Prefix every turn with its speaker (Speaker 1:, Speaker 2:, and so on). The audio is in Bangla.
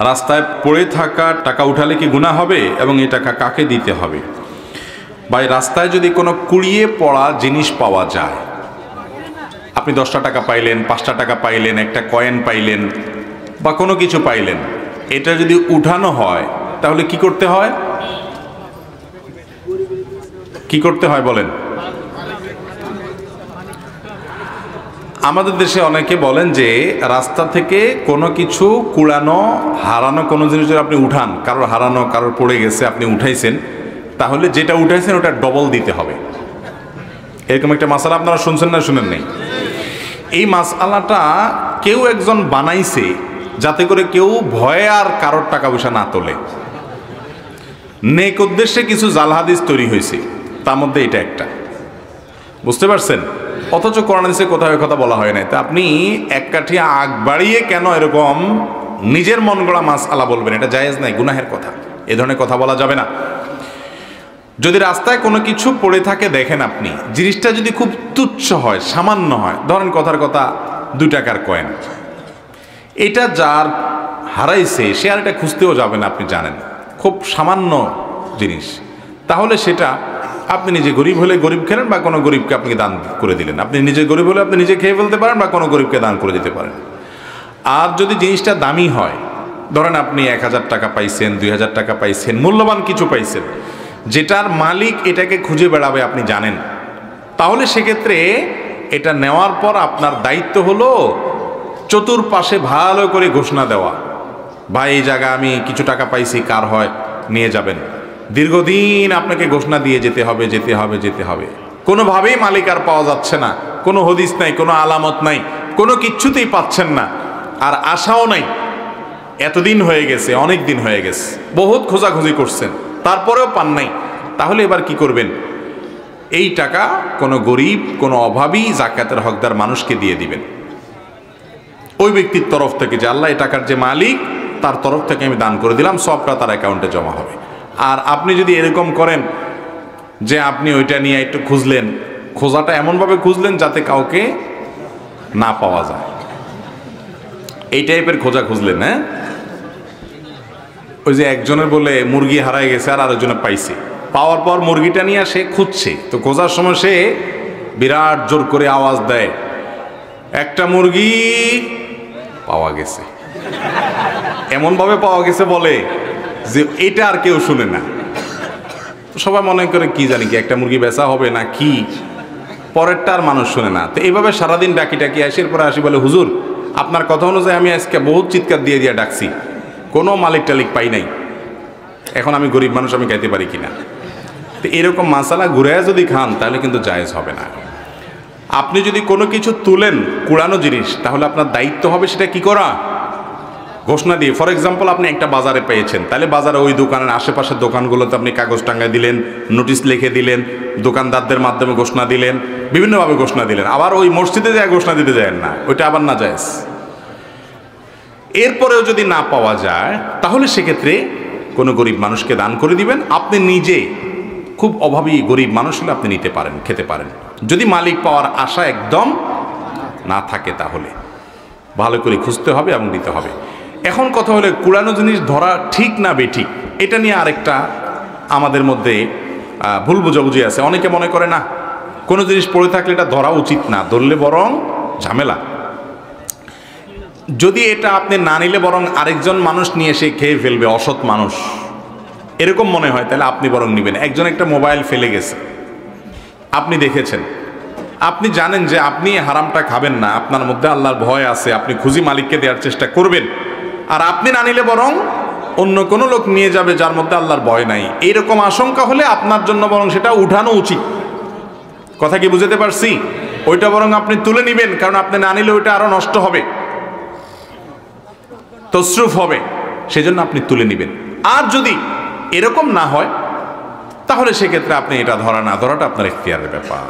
Speaker 1: রাস্তায় পড়ে থাকা টাকা উঠালে কি গুনাহ হবে এবং এই টাকা কাকে দিতে হবে? ভাই, রাস্তায় যদি কোনো কুড়িয়ে পড়া জিনিস পাওয়া যায়, আপনি 10টা টাকা পাইলেন, 5টা টাকা পাইলেন, একটা কয়েন পাইলেন বা কোনো কিছু পাইলেন, এটা যদি উঠানো হয় তাহলে কি করতে হয়? কি করতে হয় বলেন? আমাদের দেশে অনেকে বলেন যে রাস্তা থেকে কোনো কিছু কুড়ানো, হারানো কোনো জিনিস যদি আপনি উঠান, কারোর হারানো, কারোর পড়ে গেছে, আপনি উঠাইছেন, তাহলে যেটা উঠাইছেন ওটা ডবল দিতে হবে। এরকম একটা মাসালা আপনারা শুনছেন না শুনেন নাই? এই মাসালাটা কেউ একজন বানাইছে যাতে করে কেউ ভয়ে আর কারোর টাকা পয়সা না তোলে। নেক উদ্দেশ্যে কিছু জাল হাদিস তৈরি হয়েছে, তার মধ্যে এটা একটা, বুঝতে পারছেন? অথচ কোরআন হাদিসে কোথাও কথা বলা হয় নাই। তা আপনি এক কাঠি আগ বাড়িয়ে কেন এরকম নিজের মন গড়া মাসআলা বলবেন? এটা জায়েজ নাই, গুনাহের কথা। এ ধরনের কথা বলা যাবে না। যদি রাস্তায় কোনো কিছু পড়ে থাকে দেখেন আপনি, জিনিসটা যদি খুব তুচ্ছ হয়, সামান্য হয়, ধরেন কথার কথা 2 টাকার কয়েন, এটা যার হারাইছে সে আর এটা খুঁজতেও যাবে না, আপনি জানেন খুব সামান্য জিনিস, তাহলে সেটা আপনি নিজে গরিব হলে গরিব খেলেন বা কোনো গরিবকে আপনি দান করে দিলেন। আপনি নিজে গরিব হলে আপনি নিজে খেয়ে ফেলতে পারেন বা কোনো গরিবকে দান করে দিতে পারেন। আর যদি জিনিসটা দামি হয়, ধরেন আপনি 1000 টাকা পাইছেন, 2000 টাকা পাইছেন, মূল্যবান কিছু পাইছেন, যেটার মালিক এটাকে খুঁজে বেড়াবে আপনি জানেন, তাহলে সেক্ষেত্রে এটা নেওয়ার পর আপনার দায়িত্ব হলো চতুর্পাশে ভালো করে ঘোষণা দেওয়া, ভাই এই জায়গা আমি কিছু টাকা পাইছি, কার হয় নিয়ে যাবেন। দীর্ঘদিন আপনাকে ঘোষণা দিয়ে যেতে হবে, যেতে হবে, যেতে হবে। কোনোভাবেই মালিক আর পাওয়া যাচ্ছে না, কোনো হদিস নাই, কোনো আলামত নাই, কোনো কিচ্ছুতেই পাচ্ছেন না, আর আশাও নাই। এতদিন হয়ে গেছে, অনেক দিন হয়ে গেছে, বহুত খোঁজাখুঁজি করছেন, তারপরেও পান নাই। তাহলে এবার কি করবেন? এই টাকা কোনো গরিব, কোনো অভাবী, যাকাতের হকদার মানুষকে দিয়ে দিবেন। ওই ব্যক্তির তরফ থেকে, যে আল্লাহ এই টাকার যে মালিক, তার তরফ থেকে আমি দান করে দিলাম, সবটা তার অ্যাকাউন্টে জমা হবে। আর আপনি যদি এরকম করেন যে আপনি ওইটা নিয়ে একটু খুঁজলেন, খোঁজাটা এমনভাবে খুঁজলেন যাতে কাউকে না পাওয়া যায়, এই টাইপের খোঁজা খুঁজলেন, হ্যাঁ? ওই যে একজনের বলে মুরগি হারায় গেছে আর আরেকজনে পাইছে, পাওয়ার পর মুরগিটা নিয়ে সে খুঁজছে, তো খোঁজার সময় সে বিরাট জোর করে আওয়াজ দেয়, একটা মুরগি পাওয়া গেছে। এমনভাবে পাওয়া গেছে বলে যে এটা আর কেউ শুনে না। সবাই মনে করে কি জানি কি একটা মুরগি বেচা হবে না কি, পরেরটা আর মানুষ শুনে না। তো এইভাবে সারাদিন ডাকি ডাকি আসি, এরপরে আসি বলে, হুজুর আপনার কথা অনুযায়ী আমি আজকে বহুত চিৎকার দিয়ে দিয়ে ডাকছি, কোনো মালিক টালিক পাই নাই, এখন আমি গরিব মানুষ, আমি খাইতে পারি কিনা। তো এরকম মাসালা ঘুরে যদি খান তাহলে কিন্তু জায়েজ হবে না। আপনি যদি কোনো কিছু তুলেন, কুড়ানো জিনিস, তাহলে আপনার দায়িত্ব হবে সেটা কি করা, ঘোষণা দিয়ে। ফর এক্সাম্পল, আপনি একটা বাজারে পেয়েছেন, তাহলে বাজারে ওই দোকানের আশেপাশের দোকানগুলোতে আপনি কাগজ টাঙ্গায় দিলেন, নোটিশ লিখে দিলেন, দোকানদারদের মাধ্যমে ঘোষণা দিলেন, বিভিন্নভাবে ঘোষণা দিলেন। আবার ওই মসজিদে যায় ঘোষণা দিতে যায় না, ওইটা আবার না জায়েজ। এরপরেও যদি না পাওয়া যায় তাহলে সেক্ষেত্রে কোনো গরিব মানুষকে দান করে দিবেন। আপনি নিজে খুব অভাবী গরিব মানুষ হলে আপনি নিতে পারেন, খেতে পারেন, যদি মালিক পাওয়ার আশা একদম না থাকে। তাহলে ভালো করে খুঁজতে হবে এবং দিতে হবে। এখন কথা হলে কুড়ানো জিনিস ধরা ঠিক না বেঠিক, এটা নিয়ে আরেকটা আমাদের মধ্যে ভুল বোঝাবুঝি আছে। অনেকে মনে করে না, কোনো জিনিস পড়ে থাকলে এটা ধরা উচিত না, ধরলে বরং ঝামেলা। যদি এটা আপনি না নিলে বরং আরেকজন মানুষ নিয়ে এসে খেয়ে ফেলবে, অসৎ মানুষ, এরকম মনে হয়, তাহলে আপনি বরং নিবেন। একজন একটা মোবাইল ফেলে গেছে, আপনি দেখেছেন, আপনি জানেন যে আপনি হারামটা খাবেন না, আপনার মধ্যে আল্লাহর ভয় আছে, আপনি খুঁজি মালিককে দেওয়ার চেষ্টা করবেন, আর আপনি না নিলে বরং অন্য কোনো লোক নিয়ে যাবে যার মধ্যে আল্লাহর ভয় নাই, এইরকম আশঙ্কা হলে আপনার জন্য বরং সেটা উঠানো উচিত। কথা কি বুঝতে পারছি? ওইটা বরং আপনি তুলে নিবেন, কারণ আপনি না নিলে ওইটা আরো নষ্ট হবে, তসরুফ হবে, সেজন্য আপনি তুলে নিবেন। আর যদি এরকম না হয় তাহলে সেক্ষেত্রে আপনি এটা ধরা না ধরাটা আপনার ইখতিয়ারের ব্যাপার।